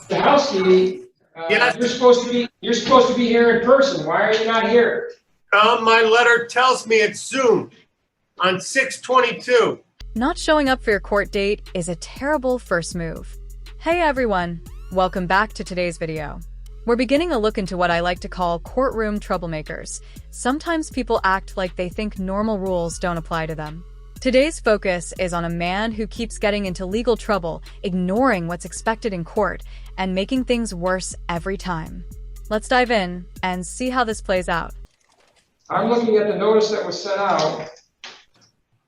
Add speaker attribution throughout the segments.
Speaker 1: Chowski,
Speaker 2: Yes.
Speaker 1: you're supposed to be here in person. Why are you not here?
Speaker 2: My letter tells me it's Zoom on 6/22.
Speaker 3: Not showing up for your court date is a terrible first move. Hey everyone, welcome back to today's video. We're beginning a look into what I like to call courtroom troublemakers. Sometimes people act like they think normal rules don't apply to them. Today's focus is on a man who keeps getting into legal trouble, ignoring what's expected in court, and making things worse every time. Let's dive in and see how this plays out.
Speaker 1: I'm looking at the notice that was sent out.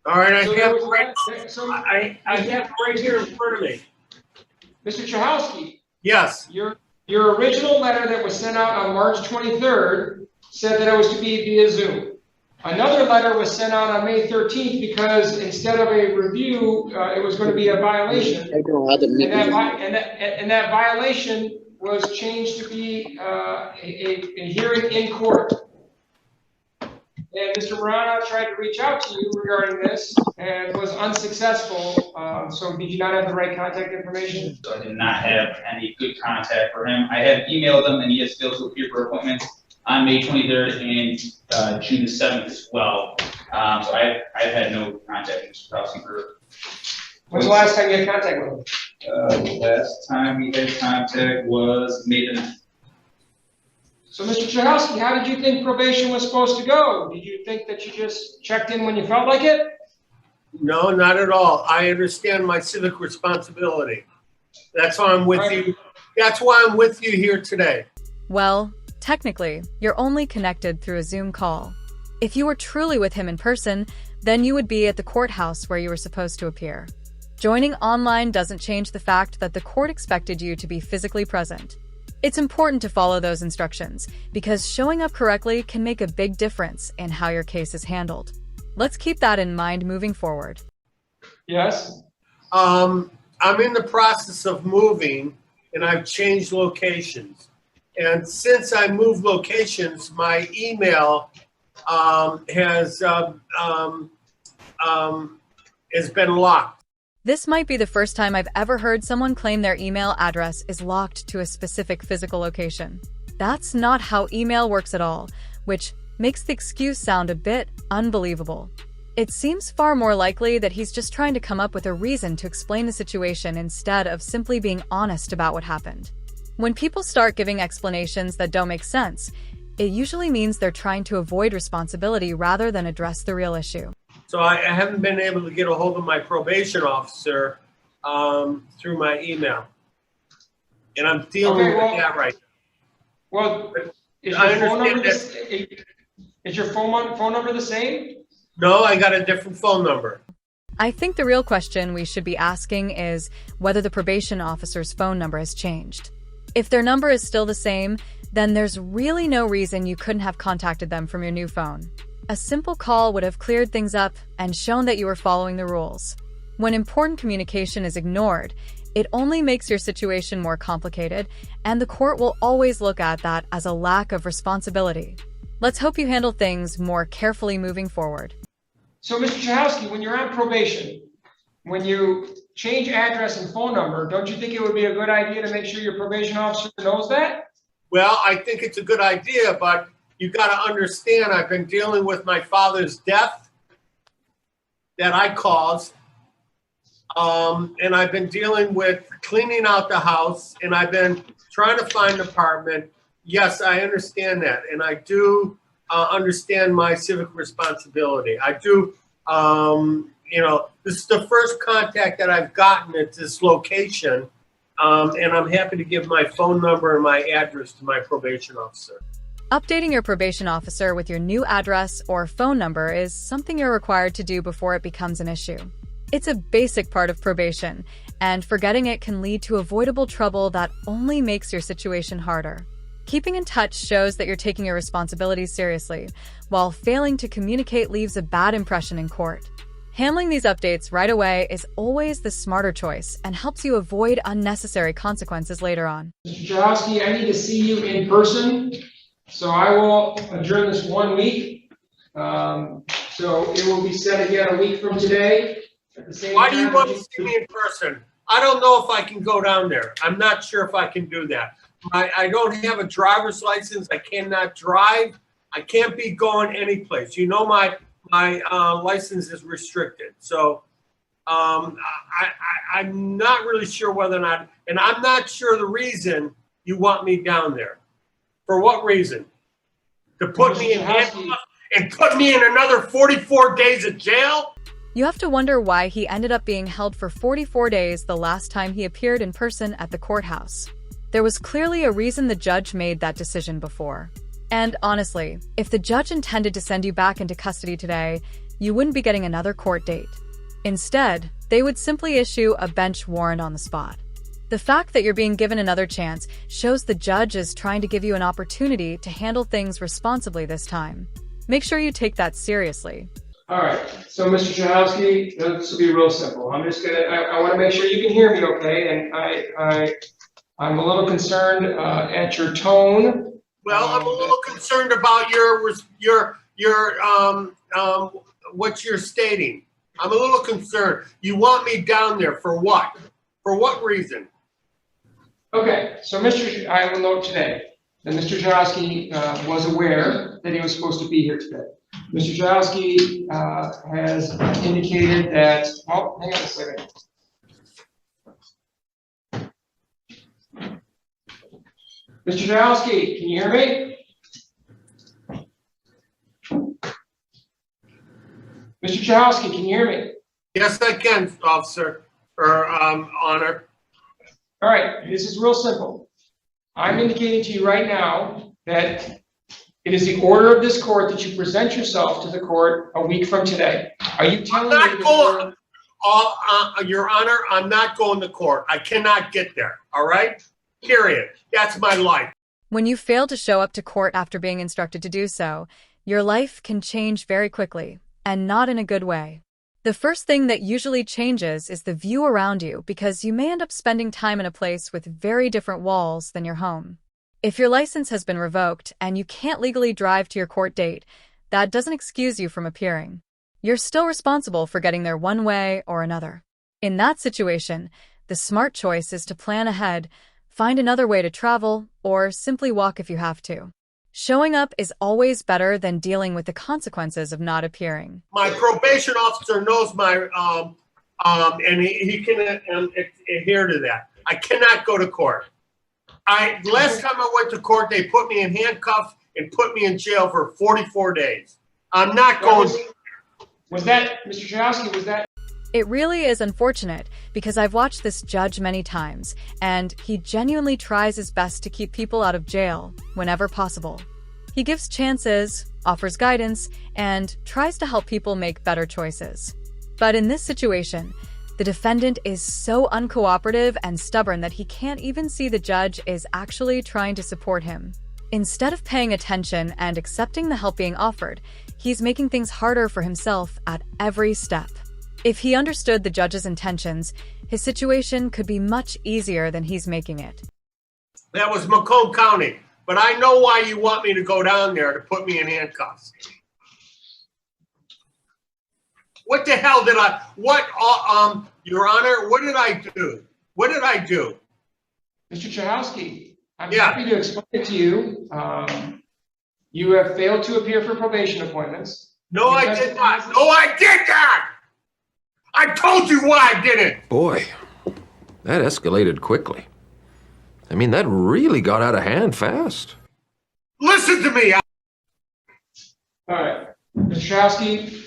Speaker 2: All right, I
Speaker 1: So
Speaker 2: have
Speaker 1: there
Speaker 2: it
Speaker 1: was-
Speaker 2: right,
Speaker 1: so-
Speaker 2: I have it right here in front of me.
Speaker 1: Mr. Chowski,
Speaker 2: Yes.
Speaker 1: your original letter that was sent out on March 23rd said that it was to be via Zoom. Another letter was sent out on May 13th because instead of a review, it was going to be a violation. And that violation was changed to be a hearing in court. And Mr. Marana tried to reach out to you regarding this and was unsuccessful. So did you not have the right contact information?
Speaker 4: So I did not have any good contact for him. I have emailed him and he has failed to appear for appointments on May 23rd and June the 7th as well. So I've had no contact with Mr. Chowski for.
Speaker 1: When's the last time you had contact with him?
Speaker 4: Last time we had contact was May the 9th.
Speaker 1: So Mr. Chowski, how did you think probation was supposed to go? Did you think that you just checked in when you felt like it?
Speaker 2: No, not at all. I understand my civic responsibility. That's why I'm with you. That's why I'm with you here today.
Speaker 3: Well, technically, you're only connected through a Zoom call. If you were truly with him in person, then you would be at the courthouse where you were supposed to appear. Joining online doesn't change the fact that the court expected you to be physically present. It's important to follow those instructions because showing up correctly can make a big difference in how your case is handled. Let's keep that in mind moving forward.
Speaker 1: Yes.
Speaker 2: I'm in the process of moving and I've changed locations. And since I moved locations, my email has been locked.
Speaker 3: This might be the first time I've ever heard someone claim their email address is locked to a specific physical location. That's not how email works at all, which makes the excuse sound a bit unbelievable. It seems far more likely that he's just trying to come up with a reason to explain the situation instead of simply being honest about what happened. When people start giving explanations that don't make sense, it usually means they're trying to avoid responsibility rather than address the real issue.
Speaker 2: So I haven't been able to get a hold of my probation officer through my email. And I'm dealing with that right now.
Speaker 1: Well, is your phone number the same?
Speaker 2: No, I got a different phone number.
Speaker 3: I think the real question we should be asking is whether the probation officer's phone number has changed. If their number is still the same, then there's really no reason you couldn't have contacted them from your new phone. A simple call would have cleared things up and shown that you were following the rules. When important communication is ignored, it only makes your situation more complicated, and the court will always look at that as a lack of responsibility. Let's hope you handle things more carefully moving forward.
Speaker 1: So, Mr. Chowski, when you're on probation, when you change address and phone number, don't you think it would be a good idea to make sure your probation officer knows that?
Speaker 2: Well, I think it's a good idea, but you got to understand, I've been dealing with my father's death that I caused, and I've been dealing with cleaning out the house, and I've been trying to find an apartment. Yes, I understand that, and I do understand my civic responsibility. I do, this is the first contact that I've gotten at this location, and I'm happy to give my phone number and my address to my probation officer.
Speaker 3: Updating your probation officer with your new address or phone number is something you're required to do before it becomes an issue. It's a basic part of probation, and forgetting it can lead to avoidable trouble that only makes your situation harder. Keeping in touch shows that you're taking your responsibilities seriously, while failing to communicate leaves a bad impression in court. Handling these updates right away is always the smarter choice and helps you avoid unnecessary consequences later on.
Speaker 1: Mr. Chowski, I need to see you in person. So I will adjourn this 1 week. So it will be set again a week from today. At the same
Speaker 2: Why do you
Speaker 1: time.
Speaker 2: want to see me in person? I don't know if I can go down there. I'm not sure if I can do that. I don't have a driver's license. I cannot drive. I can't be going any place. You know, my license is restricted. So I'm not really sure whether or not, and I'm not sure the reason you want me down there. For what reason? To put me in handcuffs and put me in another 44 days of jail?
Speaker 3: You have to wonder why he ended up being held for 44 days the last time he appeared in person at the courthouse. There was clearly a reason the judge made that decision before. And honestly, if the judge intended to send you back into custody today, you wouldn't be getting another court date. Instead, they would simply issue a bench warrant on the spot. The fact that you're being given another chance shows the judge is trying to give you an opportunity to handle things responsibly this time. Make sure you take that seriously.
Speaker 1: All right, so Mr. Chahowski, this will be real simple. I'm just gonna, I want to make sure you can hear me okay, and I'm a little concerned at your tone.
Speaker 2: Well, I'm a little concerned about what you're stating. I'm a little concerned. You want me down there for what? For what reason?
Speaker 1: Okay, so I will note today that Mr. Chahowski was aware that he was supposed to be here today. Mr. Chahowski has indicated that, oh, hang on a second. Mr. Chahowski, can you hear me? Mr. Chahowski, can you hear me?
Speaker 2: Yes, I can, officer, or honor.
Speaker 1: All right, this is real simple. I'm indicating to you right now that it is the order of this court that you present yourself to the court a week from today. Are you telling me?
Speaker 2: I'm not going, Your Honor, I'm not going to court. I cannot get there, all right? Period. That's my life.
Speaker 3: When you fail to show up to court after being instructed to do so, your life can change very quickly, and not in a good way. The first thing that usually changes is the view around you, because you may end up spending time in a place with very different walls than your home. If your license has been revoked and you can't legally drive to your court date, that doesn't excuse you from appearing. You're still responsible for getting there one way or another. In that situation, the smart choice is to plan ahead, find another way to travel, or simply walk if you have to. Showing up is always better than dealing with the consequences of not appearing.
Speaker 2: My probation officer knows my, and he can adhere to that. I cannot go to court. Last time I went to court, they put me in handcuffs and put me in jail for 44 days. I'm not going.
Speaker 1: Was that, Mr. Chahowski, was that?
Speaker 3: It really is unfortunate, because I've watched this judge many times, and he genuinely tries his best to keep people out of jail whenever possible. He gives chances, offers guidance, and tries to help people make better choices. But in this situation, the defendant is so uncooperative and stubborn that he can't even see the judge is actually trying to support him. Instead of paying attention and accepting the help being offered, he's making things harder for himself at every step. If he understood the judge's intentions, his situation could be much easier than he's making it.
Speaker 2: That was Macomb County, but I know why you want me to go down there to put me in handcuffs. What the hell did Your Honor, what did I do? What did I do?
Speaker 1: Mr. Chahowski, I'm happy to explain it to you. You have failed to appear for probation appointments.
Speaker 2: No, I did not. No, I did not. I told you why I did it.
Speaker 5: Boy, that escalated quickly. I mean, that really got out of hand fast.
Speaker 2: Listen to me.
Speaker 1: All right, Mr. Chahowski,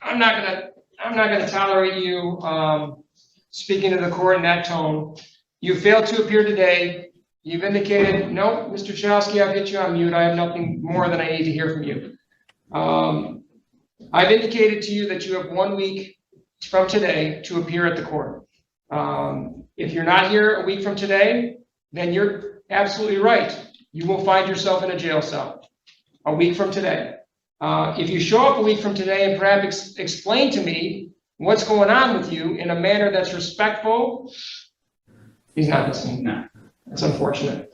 Speaker 1: I'm not gonna tolerate you speaking to the court in that tone. You failed to appear today. You've indicated, no, Mr. Chahowski, I've hit you on mute. I have nothing more than I need to hear from you. I've indicated to you that you have 1 week from today to appear at the court. If you're not here a week from today, then you're absolutely right. You will find yourself in a jail cell a week from today. If you show up a week from today and perhaps explain to me what's going on with you in a manner that's respectful, he's not listening. No, that's unfortunate.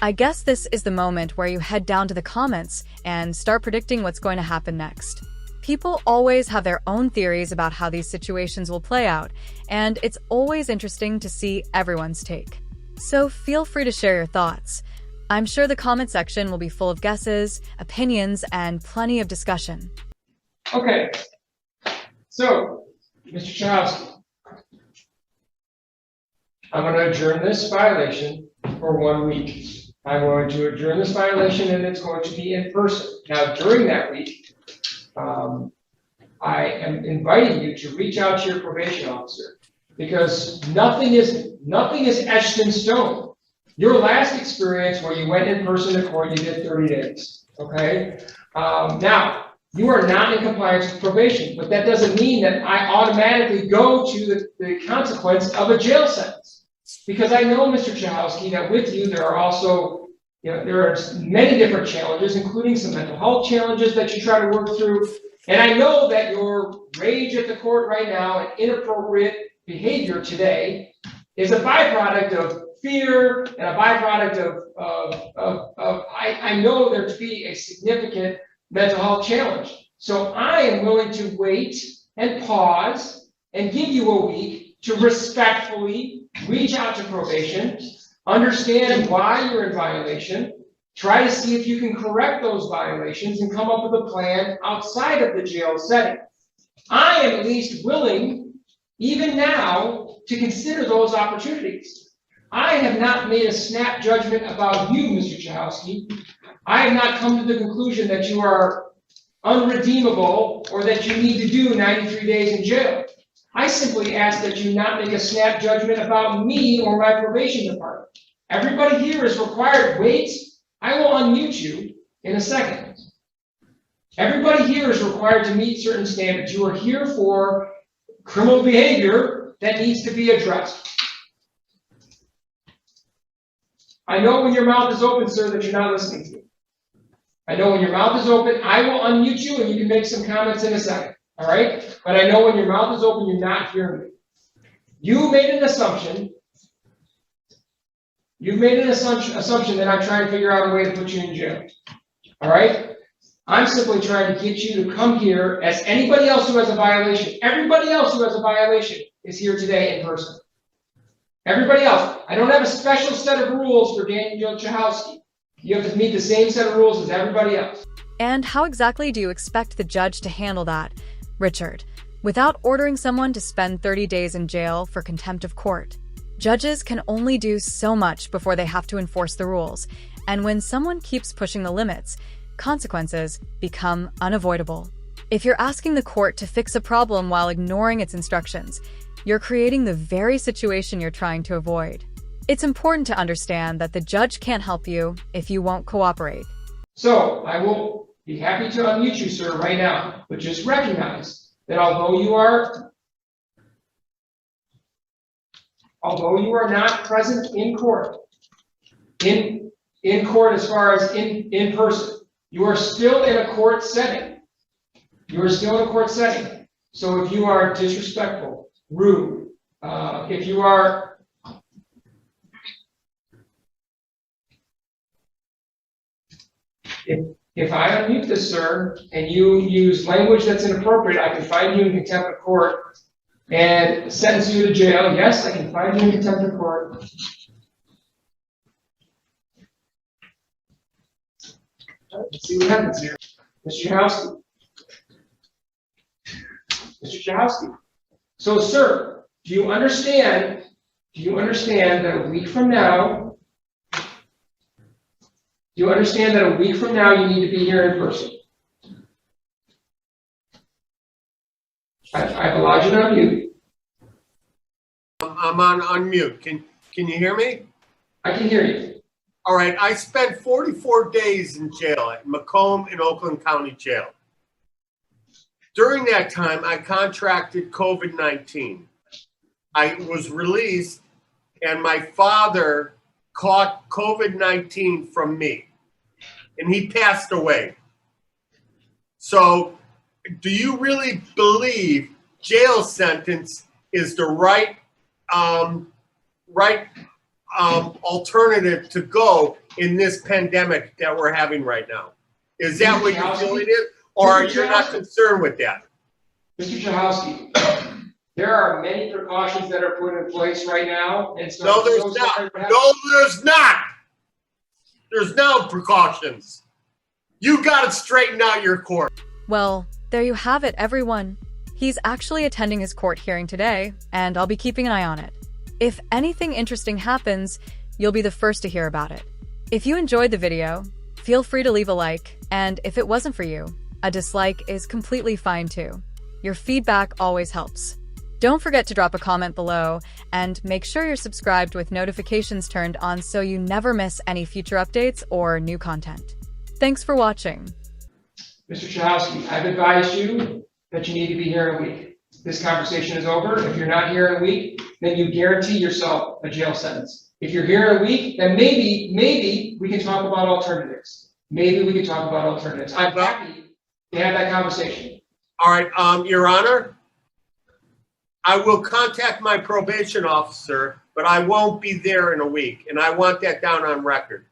Speaker 3: I guess this is the moment where you head down to the comments and start predicting what's going to happen next. People always have their own theories about how these situations will play out, and it's always interesting to see everyone's take. So feel free to share your thoughts. I'm sure the comment section will be full of guesses, opinions, and plenty of discussion.
Speaker 1: Okay. So, Mr. Chowski, I'm going to adjourn this violation for 1 week. I'm going to adjourn this violation and it's going to be in person. Now, during that week, I am inviting you to reach out to your probation officer because nothing is etched in stone. Your last experience where you went in person to court, you did 30 days, okay? Now, you are not in compliance with probation, but that doesn't mean that I automatically go to the consequence of a jail sentence. Because I know, Mr. Chowski, that with you, there are also, there are many different challenges, including some mental health challenges that you try to work through. And I know that your rage at the court right now and inappropriate behavior today is a byproduct of fear and a byproduct I know there to be a significant mental health challenge. So I am willing to wait and pause and give you a week to respectfully reach out to probation, understand why you're in violation, try to see if you can correct those violations and come up with a plan outside of the jail setting. I am at least willing, even now, to consider those opportunities. I have not made a snap judgment about you, Mr. Chowski. I have not come to the conclusion that you are unredeemable or that you need to do 93 days in jail. I simply ask that you not make a snap judgment about me or my probation department. Everybody here is required, wait, I will unmute you in a second. Everybody here is required to meet certain standards. You are here for criminal behavior that needs to be addressed. I know when your mouth is open, sir, that you're not listening to me. I know when your mouth is open, I will unmute you and you can make some comments in a second. All right? But I know when your mouth is open, you're not hearing me. You made an assumption. You've made an assumption that I'm trying to figure out a way to put you in jail. All right? I'm simply trying to get you to come here as anybody else who has a violation. Everybody else who has a violation is here today in person. Everybody else. I don't have a special set of rules for Daniel Chowski. You have to meet the same set of rules as everybody else.
Speaker 3: And how exactly do you expect the judge to handle that, Richard, without ordering someone to spend 30 days in jail for contempt of court? Judges can only do so much before they have to enforce the rules, and when someone keeps pushing the limits, consequences become unavoidable. If you're asking the court to fix a problem while ignoring its instructions, you're creating the very situation you're trying to avoid. It's important to understand that the judge can't help you if you won't cooperate.
Speaker 1: So I will be happy to unmute you, sir, right now, but just recognize that although you are not present in court, in court as far as in person, you are still in a court setting. You are still in a court setting. So if you are disrespectful, rude, if you are If I unmute this, sir, and you use language that's inappropriate, I can find you in contempt of court and sentence you to jail. Yes, I can find you in contempt of court. Let's see what happens here. Mr. Chowski. Mr. Chowski. So, sir, do you understand that a week from now, you need to be here in person? I've allowed you to unmute.
Speaker 2: I'm on unmute. Can you hear me?
Speaker 1: I can hear you.
Speaker 2: All right. I spent 44 days in jail at Macomb in Oakland County Jail. During that time, I contracted COVID-19. I was released, and my father caught COVID-19 from me, and he passed away. So do you really believe jail sentence is the right alternative to go in this pandemic that we're having right now? Is that what you feel it is? or
Speaker 1: Mr.
Speaker 2: you're not
Speaker 1: Chahowski.
Speaker 2: concerned with that?
Speaker 1: Mr. Chahowski, there are many precautions that are put in place right now, and so.
Speaker 2: No, there's not. No, there's not. There's no precautions. You got to straighten out your court.
Speaker 3: Well, there you have it, everyone. He's actually attending his court hearing today, and I'll be keeping an eye on it. If anything interesting happens, you'll be the first to hear about it. If you enjoyed the video, feel free to leave a like, and if it wasn't for you, a dislike is completely fine too. Your feedback always helps. Don't forget to drop a comment below, and make sure you're subscribed with notifications turned on so you never miss any future updates or new content. Thanks for watching.
Speaker 1: Mr. Chahowski, I've advised you that you need to be here in a week. This conversation is over. If you're not here in a week, then you guarantee yourself a jail sentence. If you're here in a week, then maybe we can talk about alternatives. Maybe we can talk about alternatives. I'm happy to have that conversation.
Speaker 2: All right, Your Honor, I will contact my probation officer, but I won't be there in a week, and I want that down on record.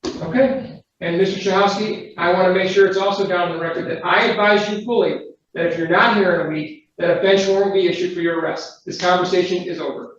Speaker 1: Okay. And Mr. Chahowski, I want to make sure it's also down on the record that I advise you fully that if you're not here in a week, that a bench warrant will be issued for your arrest. This conversation is over.